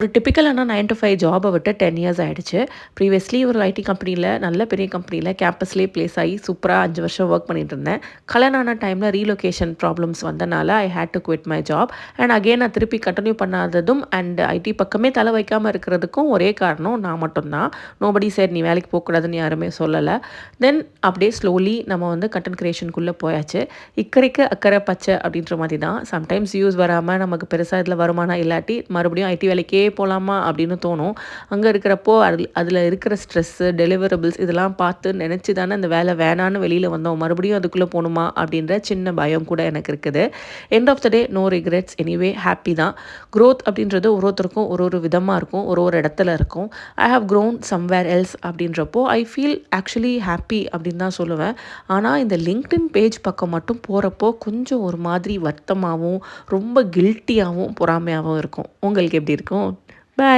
ஒரு டிப்பிக்கலான 9 to 5 ஜாபை விட்டு 10 இயர்ஸ் ஆயிடுச்சு. ப்ரீவியஸ்லி ஒரு ஐடி கம்பெனியில நல்ல பெரிய கம்பெனியில கேம்பஸ்லேயே பிளேஸ் ஆகி சூப்பரா 5 வருஷம் ஒர்க் பண்ணிட்டு இருந்தேன். கல்யாணம் ஆன டைமில் ரீலொகேஷன் ப்ராப்ளம்ஸ் வந்தனால I had to quit my job. And again நான் திருப்பி கண்டினியூ பண்ணாததும் அண்ட் ஐடி பக்கமே தலை வைக்காமல் இருக்கிறதுக்கும் ஒரே காரணம் நான் மட்டும்தான். நோபடி சரி நீ வேலைக்கு போகக்கூடாதுன்னு யாருமே சொல்லலை. தென் அப்படியே ஸ்லோலி நம்ம வந்து கண்டென்ட் கிரியேஷனுக்குள்ளே போயாச்சு. இக்கரைக்கு அக்கறை பச்சை அப்படின்ற மாதிரி தான். சம்டைம்ஸ் வியூஸ் வராமல் நமக்கு பெருசாக இதில் வருமானம் இல்லாட்டி மறுபடியும் ஐடி வேலைக்கே போகலாமா அப்படின்னு தோணும். அங்கே இருக்கிறப்போ அதில் இருக்கிற ஸ்ட்ரெஸ்ஸு, டெலிவரபிள்ஸ் இதெல்லாம் பார்த்து நினச்சி தானே அந்த வேலை வேணான்னு வெளியில் வந்தோம். மறுபடியும் அதுக்குள்ளே போகணுமா அப்படின்ற சின்ன பயம் கூட எனக்கு இருக்குது. End of the day no regrets. Anyway happy தான். க்ரோத் அப்படின்றது ஒருத்தருக்கும் ஒரு ஒரு விதமாக இருக்கும், ஒரு ஒரு இடத்துல இருக்கும். I have grown somewhere else அப்படின்றப்போ ஐ ஃபீல் ஆக்சுவலி ஹாப்பி அப்படின்னு தான் சொல்லுவேன். ஆனால் இந்த லிங்க்டின் பேஜ் பக்கம் மட்டும் போகிறப்போ கொஞ்சம் ஒரு மாதிரி வருத்தமாகவும் ரொம்ப கில்ட்டியாகவும் பொறாமையாகவும் இருக்கும். உங்களுக்கு எப்படி இருக்கும்? பாய்.